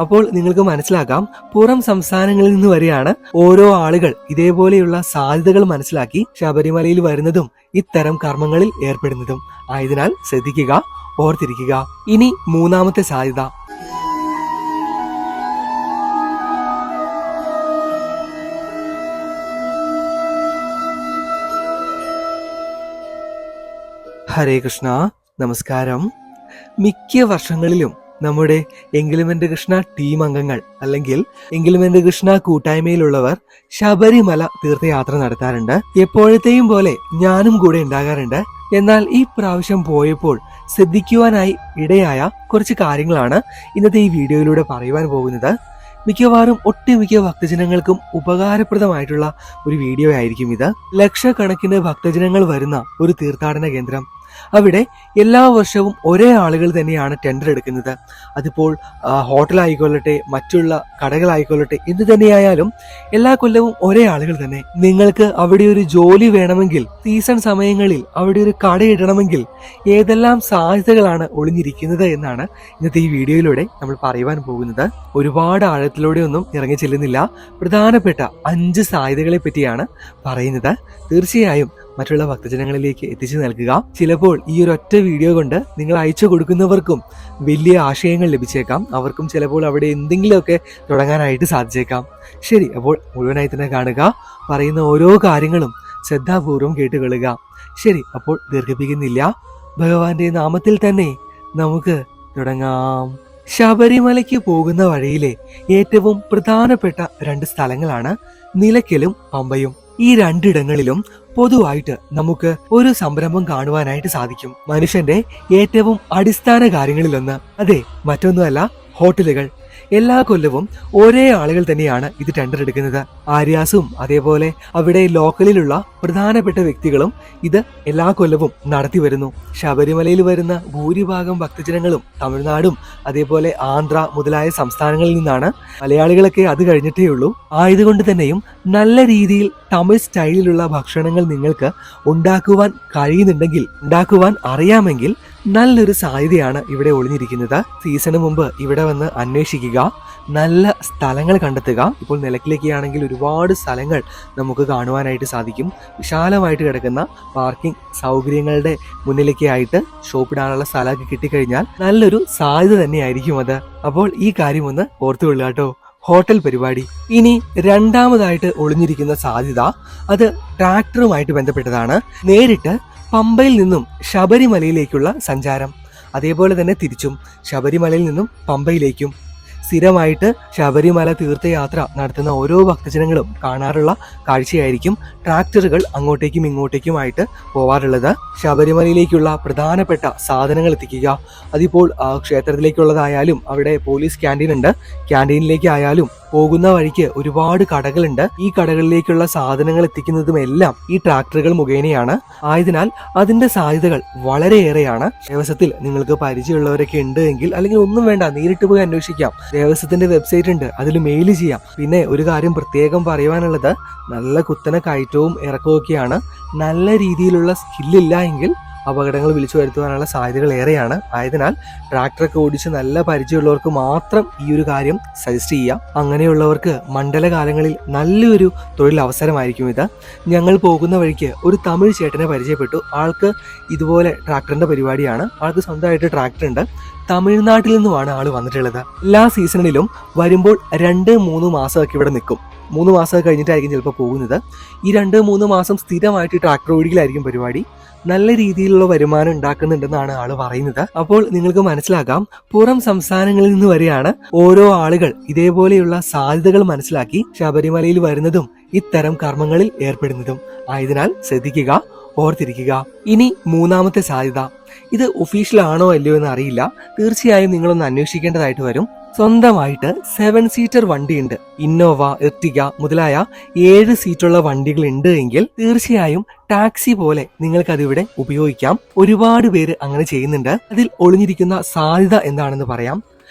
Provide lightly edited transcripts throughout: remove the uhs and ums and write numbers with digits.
അപ്പോൾ നിങ്ങൾക്ക് മനസ്സിലാക്കാം, പുറം സംസ്ഥാനങ്ങളിൽ നിന്ന് വരെയാണ് ഓരോ ആളുകൾ ഇതേപോലെയുള്ള സാധ്യതകൾ മനസ്സിലാക്കി ശബരിമലയിൽ വരുന്നതും ഇത്തരം കർമ്മങ്ങളിൽ ഏർപ്പെടുന്നതും. ആയതിനാൽ ശ്രദ്ധിക്കുക, ഓർത്തിരിക്കുക. ഇനി മൂന്നാമത്തെ സാധ്യത. ഹരേ കൃഷ്ണ, നമസ്കാരം. മിക്ക വർഷങ്ങളിലും നമ്മുടെ എങ്കിലും എന്റെ കൃഷ്ണ ടീം അംഗങ്ങൾ അല്ലെങ്കിൽ എങ്കിലും എന്റെ കൃഷ്ണ കൂട്ടായ്മയിലുള്ളവർ ശബരിമല തീർത്ഥയാത്ര നടത്താറുണ്ട്. എപ്പോഴത്തെയും പോലെ ഞാനും കൂടെ ഉണ്ടാകാറുണ്ട്. എന്നാൽ ഈ പ്രാവശ്യം പോയപ്പോൾ ശ്രദ്ധിക്കുവാനായി ഇടയായ കുറച്ച് കാര്യങ്ങളാണ് ഇന്നത്തെ ഈ വീഡിയോയിലൂടെ പറയുവാൻ പോകുന്നത്. മിക്കവാറും ഒട്ടുമിക്ക ഭക്തജനങ്ങൾക്കും ഉപകാരപ്രദമായിട്ടുള്ള ഒരു വീഡിയോ ആയിരിക്കും ഇത്. ലക്ഷക്കണക്കിന് ഭക്തജനങ്ങൾ വരുന്ന ഒരു തീർത്ഥാടന കേന്ദ്രം. അവിടെ എല്ലാ വർഷവും ഒരേ ആളുകൾ തന്നെയാണ് ടെൻഡർ എടുക്കുന്നത്. അതിപ്പോൾ ഹോട്ടലായിക്കൊള്ളട്ടെ, മറ്റുള്ള കടകളായിക്കൊള്ളട്ടെ, എന്ത് തന്നെയായാലും എല്ലാ കൊല്ലവും ഒരേ ആളുകൾ തന്നെ. നിങ്ങൾക്ക് അവിടെ ഒരു ജോലി വേണമെങ്കിൽ, സീസൺ സമയങ്ങളിൽ അവിടെ ഒരു കടയിടണമെങ്കിൽ ഏതെല്ലാം സാധ്യതകളാണ് ഒളിഞ്ഞിരിക്കുന്നത് എന്നാണ് ഇന്നത്തെ ഈ വീഡിയോയിലൂടെ നമ്മൾ പറയുവാൻ പോകുന്നത്. ഒരുപാട് ആഴത്തിലൂടെ ഒന്നും ഇറങ്ങി ചെല്ലുന്നില്ല. പ്രധാനപ്പെട്ട 5 സാധ്യതകളെ പറ്റിയാണ് പറയുന്നത്. തീർച്ചയായും മറ്റുള്ള ഭക്തജനങ്ങളിലേക്ക് എത്തിച്ചു നൽകുക. ചിലപ്പോൾ ഈ ഒരു ഒറ്റ വീഡിയോ കൊണ്ട് നിങ്ങൾ അയച്ചു കൊടുക്കുന്നവർക്കും വലിയ ആശയങ്ങൾ ലഭിച്ചേക്കാം. അവർക്കും ചിലപ്പോൾ അവിടെ എന്തെങ്കിലുമൊക്കെ തുടങ്ങാനായിട്ട് സാധിച്ചേക്കാം. ശരി, അപ്പോൾ മുഴുവനായി തന്നെ കാണുക. പറയുന്ന ഓരോ കാര്യങ്ങളും ശ്രദ്ധാപൂർവം കേട്ടുകൊള്ളുക. ശരി, അപ്പോൾ ദീർഘിപ്പിക്കുന്നില്ല. ഭഗവാന്റെ നാമത്തിൽ തന്നെ നമുക്ക് തുടങ്ങാം. ശബരിമലയ്ക്ക് പോകുന്ന വഴിയിലെ ഏറ്റവും പ്രധാനപ്പെട്ട 2 സ്ഥലങ്ങളാണ് നിലയ്ക്കലും പമ്പയും. ഈ 2 ഇടങ്ങളിലും പൊതുവായിട്ട് നമുക്ക് ഒരു സംരംഭം കാണുവാനായിട്ട് സാധിക്കും. മനുഷ്യന്റെ ഏറ്റവും അടിസ്ഥാന കാര്യങ്ങളിലൊന്ന്, അതെ മറ്റൊന്നുമല്ല, ഹോട്ടലുകൾ. എല്ലാ കൊല്ലവും ഒരേ ആളുകൾ തന്നെയാണ് ഇത് ടെൻഡർ എടുക്കുന്നത്. ആര്യാസും അതേപോലെ അവിടെ ലോക്കലിലുള്ള പ്രധാനപ്പെട്ട വ്യക്തികളും ഇത് എല്ലാ കൊല്ലവും നടത്തി വരുന്നു. ശബരിമലയിൽ വരുന്ന ഭൂരിഭാഗം ഭക്തജനങ്ങളും തമിഴ്നാടും അതേപോലെ ആന്ധ്ര മുതലായ സംസ്ഥാനങ്ങളിൽ നിന്നാണ്. മലയാളികളൊക്കെ അത് കഴിഞ്ഞിട്ടേ ഉള്ളൂ. ആയതുകൊണ്ട് തന്നെയും നല്ല രീതിയിൽ തമിഴ് സ്റ്റൈലിലുള്ള ഭക്ഷണങ്ങൾ നിങ്ങൾക്ക് ഉണ്ടാക്കുവാൻ കഴിയുന്നുണ്ടെങ്കിൽ, ഉണ്ടാക്കുവാൻ അറിയാമെങ്കിൽ നല്ലൊരു സാധ്യതയാണ് ഇവിടെ ഒളിഞ്ഞിരിക്കുന്നത്. സീസണ് മുമ്പ് ഇവിടെ വന്ന് അന്വേഷിക്കുക, നല്ല സ്ഥലങ്ങൾ കണ്ടെത്തുക. ഇപ്പോൾ നിലയ്ക്കിലേക്കാണെങ്കിൽ ഒരുപാട് സ്ഥലങ്ങൾ നമുക്ക് കാണുവാനായിട്ട് സാധിക്കും. വിശാലമായിട്ട് കിടക്കുന്ന പാർക്കിംഗ് സൗകര്യങ്ങളുടെ മുന്നിലേക്കായിട്ട് ഷോപ്പിടാനുള്ള സ്ഥലമൊക്കെ കിട്ടിക്കഴിഞ്ഞാൽ നല്ലൊരു സാധ്യത തന്നെയായിരിക്കും അത്. അപ്പോൾ ഈ കാര്യം ഒന്ന് ഓർത്തുകൊള്ളുക കേട്ടോ. ഹോട്ടൽ പരിപാടി. ഇനി രണ്ടാമതായിട്ട് ഒളിഞ്ഞിരിക്കുന്ന സാധ്യത അത് ട്രാക്ടറുമായിട്ട് ബന്ധപ്പെട്ടതാണ്. നേരിട്ട് പമ്പയിൽ നിന്നും ശബരിമലയിലേക്കുള്ള സഞ്ചാരം, അതേപോലെ തന്നെ തിരിച്ചും ശബരിമലയിൽ നിന്നും പമ്പയിലേക്കും. സ്ഥിരമായിട്ട് ശബരിമല തീർത്ഥയാത്ര നടത്തുന്ന ഓരോ ഭക്തജനങ്ങളും കാണാറുള്ള കാഴ്ചയായിരിക്കും ട്രാക്ടറുകൾ അങ്ങോട്ടേക്കും ഇങ്ങോട്ടേക്കുമായിട്ട് പോവാറുള്ളത്. ശബരിമലയിലേക്കുള്ള പ്രധാനപ്പെട്ട സാധനങ്ങൾ എത്തിക്കുക. അതിപ്പോൾ ക്ഷേത്രത്തിലേക്കുള്ളതായാലും അവിടെ പോലീസ് ക്യാൻറ്റീൻ ഉണ്ട്. ക്യാൻറ്റീനിലേക്കായാലും പോകുന്ന വഴിക്ക് ഒരുപാട് കടകളുണ്ട്. ഈ കടകളിലേക്കുള്ള സാധനങ്ങൾ എത്തിക്കുന്നതും എല്ലാം ഈ ട്രാക്ടറുകൾ മുഖേനയാണ്. ആയതിനാൽ അതിന്റെ സാധ്യതകൾ വളരെയേറെയാണ്. ദേവസ്വത്തിൽ നിങ്ങൾക്ക് പരിചയമുള്ളവരൊക്കെ ഉണ്ട് എങ്കിൽ, അല്ലെങ്കിൽ ഒന്നും വേണ്ട, നേരിട്ട് പോയി അന്വേഷിക്കാം. ദേവസ്വത്തിന്റെ വെബ്സൈറ്റ് ഉണ്ട്, അതിൽ മെയിൽ ചെയ്യാം. പിന്നെ ഒരു കാര്യം പ്രത്യേകം പറയുവാനുള്ളത്, നല്ല കുത്തനെ കയറ്റവും ഇറക്കവും ഒക്കെയാണ്. നല്ല രീതിയിലുള്ള സ്കില്ലില്ല എങ്കിൽ അപകടങ്ങൾ വിളിച്ചു വരുത്തുവാനുള്ള സാധ്യതകൾ ഏറെയാണ്. ആയതിനാൽ ട്രാക്ടറൊക്കെ ഓടിച്ച് നല്ല പരിചയമുള്ളവർക്ക് മാത്രം ഈ ഒരു കാര്യം സജസ്റ്റ് ചെയ്യാം. അങ്ങനെയുള്ളവർക്ക് മണ്ഡലകാലങ്ങളിൽ നല്ലൊരു തൊഴിൽ അവസരമായിരിക്കും ഇത്. ഞങ്ങൾ പോകുന്ന വഴിക്ക് ഒരു തമിഴ് ചേട്ടനെ പരിചയപ്പെട്ടു. ആൾക്ക് ഇതുപോലെ ട്രാക്ടറിന്റെ പരിപാടിയാണ്. ആൾക്ക് സ്വന്തമായിട്ട് ട്രാക്ടർ ഉണ്ട്. തമിഴ്നാട്ടിൽ നിന്നുമാണ് ആൾ വന്നിട്ടുള്ളത്. എല്ലാ സീസണിലും വരുമ്പോൾ 2-3 മാസമൊക്കെ ഇവിടെ നിൽക്കും. 3 മാസം കഴിഞ്ഞിട്ടായിരിക്കും ചിലപ്പോൾ പോകുന്നത്. ഈ 2-3 മാസം സ്ഥിരമായിട്ട് ട്രാക്ടർ ഓടിക്കലായിരിക്കും പരിപാടി. നല്ല രീതിയിലുള്ള വരുമാനം ഉണ്ടാക്കുന്നുണ്ടെന്നാണ് ആള് പറയുന്നത്. അപ്പോൾ നിങ്ങൾക്ക് മനസ്സിലാക്കാം, പുറം സംസ്ഥാനങ്ങളിൽ നിന്ന് വരെയാണ് ഓരോ ആളുകൾ ഇതേപോലെയുള്ള സാധ്യതകൾ മനസ്സിലാക്കി ശബരിമലയിൽ വരുന്നതും ഇത്തരം കർമ്മങ്ങളിൽ ഏർപ്പെടുന്നതും. ആയതിനാൽ ശ്രദ്ധിക്കുക, ഓർത്തിരിക്കുക. ഇനി മൂന്നാമത്തെ സാധ്യത. ഇത് ഒഫീഷ്യൽ ആണോ അല്ലയോ എന്ന് അറിയില്ല. തീർച്ചയായും നിങ്ങളൊന്ന് അന്വേഷിക്കേണ്ടതായിട്ട് വരും. സ്വന്തമായിട്ട് 7 സീറ്റർ വണ്ടിയുണ്ട്, ഇന്നോവ, എർട്ടിഗ മുതലായ 7 സീറ്റുള്ള വണ്ടികൾ ഉണ്ട് എങ്കിൽ തീർച്ചയായും ടാക്സി പോലെ നിങ്ങൾക്ക് അതിവിടെ ഉപയോഗിക്കാം. ഒരുപാട് പേര് അങ്ങനെ ചെയ്യുന്നുണ്ട്. അതിൽ ഒളിഞ്ഞിരിക്കുന്ന സാധ്യത എന്താണെന്ന് പറയാം.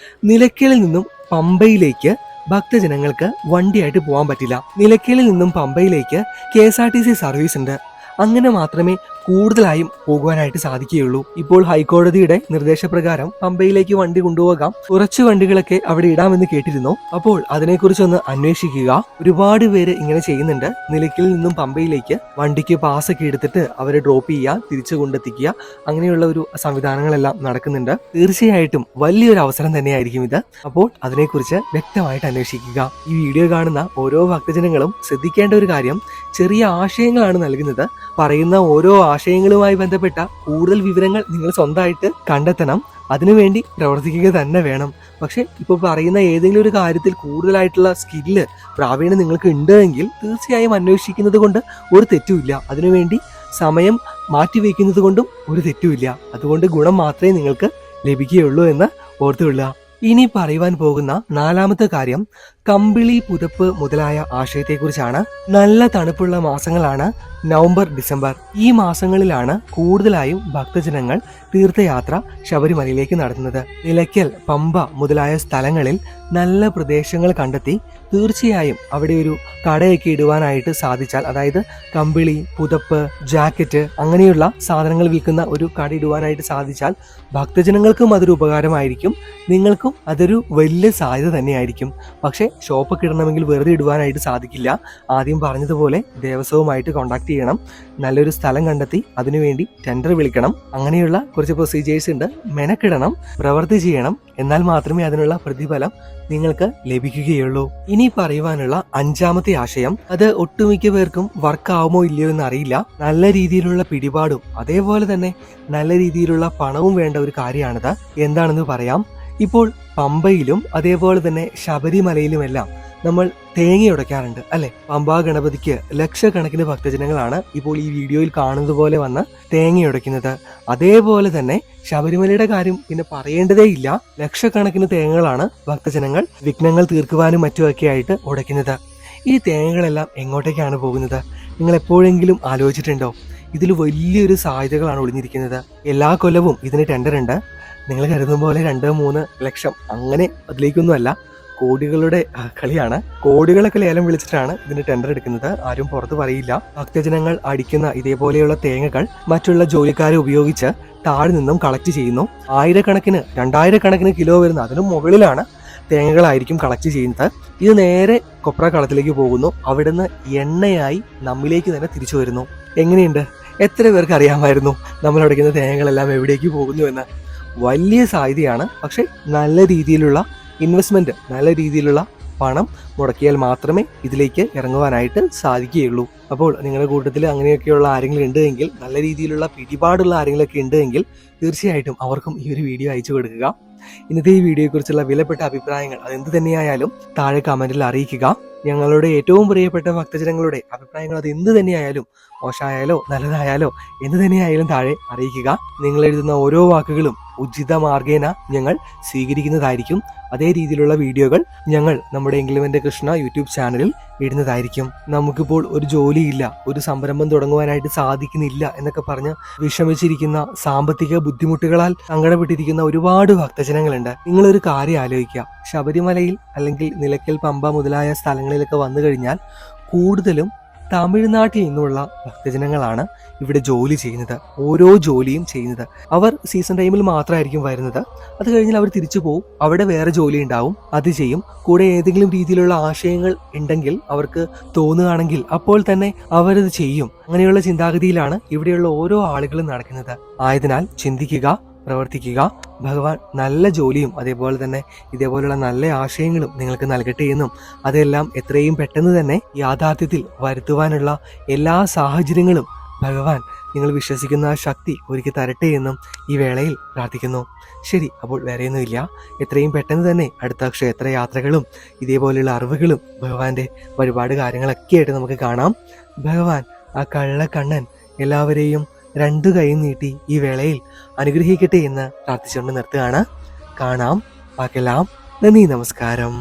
നിലയ്ക്കലിൽ നിന്നും പമ്പയിലേക്ക് ഭക്തജനങ്ങൾക്ക് വണ്ടിയായിട്ട് പോകാൻ പറ്റില്ല. നിലയ്ക്കലിൽ നിന്നും പമ്പയിലേക്ക് KSRTC സർവീസ് ഉണ്ട്. അങ്ങനെ മാത്രമേ കൂടുതലായും പോകുവാനായിട്ട് സാധിക്കുകയുള്ളൂ. ഇപ്പോൾ ഹൈക്കോടതിയുടെ നിർദ്ദേശപ്രകാരം പമ്പയിലേക്ക് വണ്ടി കൊണ്ടുപോകാം, കുറച്ച് വണ്ടികളൊക്കെ അവിടെ ഇടാമെന്ന് കേട്ടിരുന്നു. അപ്പോൾ അതിനെക്കുറിച്ചൊന്ന് അന്വേഷിക്കുക. ഒരുപാട് പേര് ഇങ്ങനെ ചെയ്യുന്നുണ്ട്. നിലയ്ക്കൽ നിന്നും പമ്പയിലേക്ക് വണ്ടിക്ക് പാസൊക്കെ എടുത്തിട്ട് അവരെ ഡ്രോപ്പ് ചെയ്യുക, തിരിച്ചു കൊണ്ടെത്തിക്കുക, അങ്ങനെയുള്ള ഒരു സംവിധാനങ്ങളെല്ലാം നടക്കുന്നുണ്ട്. തീർച്ചയായിട്ടും വലിയൊരു അവസരം തന്നെയായിരിക്കും ഇത്. അപ്പോൾ അതിനെക്കുറിച്ച് വ്യക്തമായിട്ട് അന്വേഷിക്കുക. ഈ വീഡിയോ കാണുന്ന ഓരോ ഭക്തജനങ്ങളും ശ്രദ്ധിക്കേണ്ട ഒരു കാര്യം, ചെറിയ ആശയങ്ങളാണ് നൽകുന്നത്. പറയുന്ന ഓരോ ആശയങ്ങളുമായി ബന്ധപ്പെട്ട കൂടുതൽ വിവരങ്ങൾ നിങ്ങൾ സ്വന്തമായിട്ട് കണ്ടെത്തണം, അതിനുവേണ്ടി പ്രവർത്തിക്കുക തന്നെ വേണം. പക്ഷെ ഇപ്പോൾ പറയുന്ന ഏതെങ്കിലും ഒരു കാര്യത്തിൽ കൂടുതലായിട്ടുള്ള സ്കില്ല്, പ്രാവീണ്യം നിങ്ങൾക്ക് ഉണ്ടെങ്കിൽ തീർച്ചയായും അന്വേഷിക്കുന്നത് കൊണ്ട് ഒരു തെറ്റുമില്ല. അതിനുവേണ്ടി സമയം മാറ്റിവെക്കുന്നത് കൊണ്ടും ഒരു തെറ്റുമില്ല. അതുകൊണ്ട് ഗുണം മാത്രമേ നിങ്ങൾക്ക് ലഭിക്കുകയുള്ളൂ എന്ന് ഓർത്തുകൊള്ളുക. ഇനി പറയുവാൻ പോകുന്ന നാലാമത്തെ കാര്യം കമ്പിളി പുതപ്പ് മുതലായ ആശയത്തെക്കുറിച്ചാണ്. നല്ല തണുപ്പുള്ള മാസങ്ങളാണ് നവംബർ, ഡിസംബർ. ഈ മാസങ്ങളിലാണ് കൂടുതലായും ഭക്തജനങ്ങൾ തീർത്ഥയാത്ര ശബരിമലയിലേക്ക് നടത്തുന്നത്. നിലയ്ക്കൽ, പമ്പ മുതലായ സ്ഥലങ്ങളിൽ നല്ല പ്രദേശങ്ങൾ കണ്ടെത്തി തീർച്ചയായും അവിടെ ഒരു കടയൊക്കെ ഇടുവാനായിട്ട് സാധിച്ചാൽ, അതായത് കമ്പിളി, പുതപ്പ്, ജാക്കറ്റ് അങ്ങനെയുള്ള സാധനങ്ങൾ വിൽക്കുന്ന ഒരു കട ഇടുവാനായിട്ട് സാധിച്ചാൽ ഭക്തജനങ്ങൾക്കും അതൊരു ഉപകാരമായിരിക്കും, നിങ്ങൾക്കും അതൊരു വലിയ സാധ്യത തന്നെയായിരിക്കും. പക്ഷേ ഷോപ്പൊക്കെ ഇടണമെങ്കിൽ വെറുതെ ഇടുവാനായിട്ട് സാധിക്കില്ല. ആദ്യം പറഞ്ഞതുപോലെ ദേവസ്വവുമായിട്ട് കോൺടാക്ട് ചെയ്യണം, നല്ലൊരു സ്ഥലം കണ്ടെത്തി അതിനുവേണ്ടി ടെൻഡർ വിളിക്കണം, അങ്ങനെയുള്ള കുറച്ച് പ്രൊസീജിയേഴ്സ് ഉണ്ട്. മെനക്കിടണം, പ്രവൃത്തി ചെയ്യണം, എന്നാൽ മാത്രമേ അതിനുള്ള പ്രതിഫലം നിങ്ങൾക്ക് ലഭിക്കുകയുള്ളൂ. ഇനി പറയുവാനുള്ള അഞ്ചാമത്തെ ആശയം, അത് ഒട്ടുമിക്ക പേർക്കും വർക്ക് ആവുമോ ഇല്ലയോ എന്ന് അറിയില്ല. നല്ല രീതിയിലുള്ള പിടിപാടും അതേപോലെ തന്നെ നല്ല രീതിയിലുള്ള പണവും വേണ്ട ഒരു കാര്യമാണിത്. എന്താണെന്ന് പറയാം. ഇപ്പോൾ പമ്പയിലും അതേപോലെ തന്നെ ശബരിമലയിലുമെല്ലാം നമ്മൾ തേങ്ങ ഉടയ്ക്കാറുണ്ട് അല്ലെ? പമ്പാ ഗണപതിക്ക് ലക്ഷക്കണക്കിന് ഭക്തജനങ്ങളാണ് ഇപ്പോൾ ഈ വീഡിയോയിൽ കാണുന്നത് പോലെ വന്ന് തേങ്ങ ഉടയ്ക്കുന്നത്. അതേപോലെ തന്നെ ശബരിമലയുടെ കാര്യം പിന്നെ പറയേണ്ടതേ ഇല്ല. ലക്ഷക്കണക്കിന് തേങ്ങകളാണ് ഭക്തജനങ്ങൾ വിഘ്നങ്ങൾ തീർക്കുവാനും മറ്റുമൊക്കെ ആയിട്ട് ഉടയ്ക്കുന്നത്. ഈ തേങ്ങകളെല്ലാം എങ്ങോട്ടേക്കാണ് പോകുന്നത്? നിങ്ങൾ എപ്പോഴെങ്കിലും ആലോചിച്ചിട്ടുണ്ടോ? ഇതിൽ വലിയൊരു സാധ്യതകളാണ് ഒളിഞ്ഞിരിക്കുന്നത്. എല്ലാ കൊല്ലവും ഇതിന് ടെൻഡർ ഉണ്ട്. നിങ്ങൾ കരുതുന്ന പോലെ 2-3 ലക്ഷം അങ്ങനെ അതിലേക്കൊന്നുമല്ല, കോടികളുടെ കളിയാണ്. കോടികളൊക്കെ ലേലം വിളിച്ചിട്ടാണ് ഇതിന് ടെൻഡർ എടുക്കുന്നത്. ആരും പുറത്ത് പറയില്ല. ഭക്തജനങ്ങൾ അടിക്കുന്ന ഇതേപോലെയുള്ള തേങ്ങകൾ മറ്റുള്ള ജോലിക്കാരെ ഉപയോഗിച്ച് താഴെ നിന്നും കളക്ട് ചെയ്യുന്നു. 1000-കണക്കിന് 2000-കണക്കിന് കിലോ വരുന്ന അതിനും മുകളിലാണ് തേങ്ങകളായിരിക്കും കളക്ട് ചെയ്യുന്നത്. ഇത് നേരെ കൊപ്ര കളത്തിലേക്ക് പോകുന്നു. അവിടുന്ന് എണ്ണയായി നമ്മിലേക്ക് തന്നെ തിരിച്ചു വരുന്നു. എങ്ങനെയുണ്ട്? എത്ര പേർക്ക് അറിയാമായിരുന്നു നമ്മൾ അടയ്ക്കുന്ന തേങ്ങകളെല്ലാം എവിടേക്ക് പോകുന്നു എന്ന്? വലിയ സാധ്യതയാണ്. പക്ഷെ നല്ല രീതിയിലുള്ള ഇൻവെസ്റ്റ്മെന്റ്, നല്ല രീതിയിലുള്ള പണം മുടക്കിയാൽ മാത്രമേ ഇതിലേക്ക് ഇറങ്ങുവാനായിട്ട് സാധിക്കുകയുള്ളൂ. അപ്പോൾ നിങ്ങളുടെ കൂട്ടത്തിൽ അങ്ങനെയൊക്കെയുള്ള ആരെങ്കിലും ഉണ്ടെങ്കിൽ, നല്ല രീതിയിലുള്ള പിടിപാടുള്ള ആരെങ്കിലുമൊക്കെ ഉണ്ടെങ്കിൽ തീർച്ചയായിട്ടും അവർക്കും ഈ ഒരു വീഡിയോ അയച്ചു കൊടുക്കുക. ഇന്നത്തെ ഈ വീഡിയോയെക്കുറിച്ചുള്ള വിലപ്പെട്ട അഭിപ്രായങ്ങൾ അതെന്ത് തന്നെയായാലും താഴെ കമന്റിൽ അറിയിക്കുക. ഞങ്ങളുടെ ഏറ്റവും പ്രിയപ്പെട്ട ഭക്തജനങ്ങളുടെ അഭിപ്രായങ്ങൾ അത് എന്ത് തന്നെയായാലും, മോശമായാലോ നല്ലതായാലോ എന്ത് തന്നെയായാലും താഴെ അറിയിക്കുക. നിങ്ങൾ എഴുതുന്ന ഓരോ വാക്കുകളും ഉചിത മാർഗേന ഞങ്ങൾ സ്വീകരിക്കുന്നതായിരിക്കും. അതേ രീതിയിലുള്ള വീഡിയോകൾ ഞങ്ങൾ നമ്മുടെ എങ്കിലുമെന്റെ കൃഷ്ണ യൂട്യൂബ് ചാനലിൽ ഇടുന്നതായിരിക്കും. നമുക്കിപ്പോൾ ഒരു ജോലിയില്ല, ഒരു സംരംഭം തുടങ്ങുവാനായിട്ട് സാധിക്കുന്നില്ല എന്നൊക്കെ പറഞ്ഞ് വിഷമിച്ചിരിക്കുന്ന, സാമ്പത്തിക ബുദ്ധിമുട്ടുകളാൽ സങ്കടപ്പെട്ടിരിക്കുന്ന ഒരുപാട് ഭക്തജനങ്ങളുണ്ട്. നിങ്ങളൊരു കാര്യം ആലോചിക്കുക. ശബരിമലയിൽ അല്ലെങ്കിൽ നിലയ്ക്കൽ, പമ്പ മുതലായ സ്ഥലങ്ങളിലൊക്കെ വന്നു കഴിഞ്ഞാൽ കൂടുതലും തമിഴ്നാട്ടിൽ നിന്നുള്ള ഭക്തജനങ്ങളാണ് ഇവിടെ ജോലി ചെയ്യുന്നത്. ഓരോ ജോലിയും ചെയ്യുന്നത് അവർ സീസൺ ടൈമിൽ മാത്രമായിരിക്കും വരുന്നത്. അത് കഴിഞ്ഞാൽ അവർ തിരിച്ചു പോകും. അവിടെ വേറെ ജോലി ഉണ്ടാവും, അത് ചെയ്യും. കൂടെ ഏതെങ്കിലും രീതിയിലുള്ള ആശയങ്ങൾ ഉണ്ടെങ്കിൽ അവർക്ക് തോന്നുകയാണെങ്കിൽ അപ്പോൾ തന്നെ അവരത് ചെയ്യും. അങ്ങനെയുള്ള ചിന്താഗതിയിലാണ് ഇവിടെയുള്ള ഓരോ ആളുകളും നടക്കുന്നത്. ആയതിനാൽ ചിന്തിക്കുക, പ്രവർത്തിക്കുക. ഭഗവാൻ നല്ല ജോലിയും അതേപോലെ തന്നെ ഇതേപോലുള്ള നല്ല ആശയങ്ങളും നിങ്ങൾക്ക് നൽകട്ടെ എന്നും അതെല്ലാം എത്രയും പെട്ടെന്ന് തന്നെ യാഥാർത്ഥ്യത്തിൽ വരുത്തുവാനുള്ള എല്ലാ സാഹചര്യങ്ങളും ഭഗവാൻ നിങ്ങൾ വിശ്വസിക്കുന്ന ശക്തി ഒരുക്കി തരട്ടെ എന്നും ഈ വേളയിൽ പ്രാർത്ഥിക്കുന്നു. ശരി, അപ്പോൾ വേറെയൊന്നുമില്ല. എത്രയും പെട്ടെന്ന് തന്നെ അടുത്ത ക്ഷേത്രയാത്രകളും ഇതേപോലെയുള്ള അറിവുകളും ഭഗവാന്റെ ഒരുപാട് കാര്യങ്ങളൊക്കെ ആയിട്ട് നമുക്ക് കാണാം. ഭഗവാൻ ആ കള്ളക്കണ്ണൻ എല്ലാവരെയും 2 കൈ നീട്ടി ഈ വേളയിൽ അനുഗ്രഹിക്കട്ടെ എന്ന് പ്രാർത്ഥിച്ചുകൊണ്ട് നിർത്തുകയാണ്. കാണാം. ബാക്കിയെല്ലാം നന്ദി, നമസ്കാരം.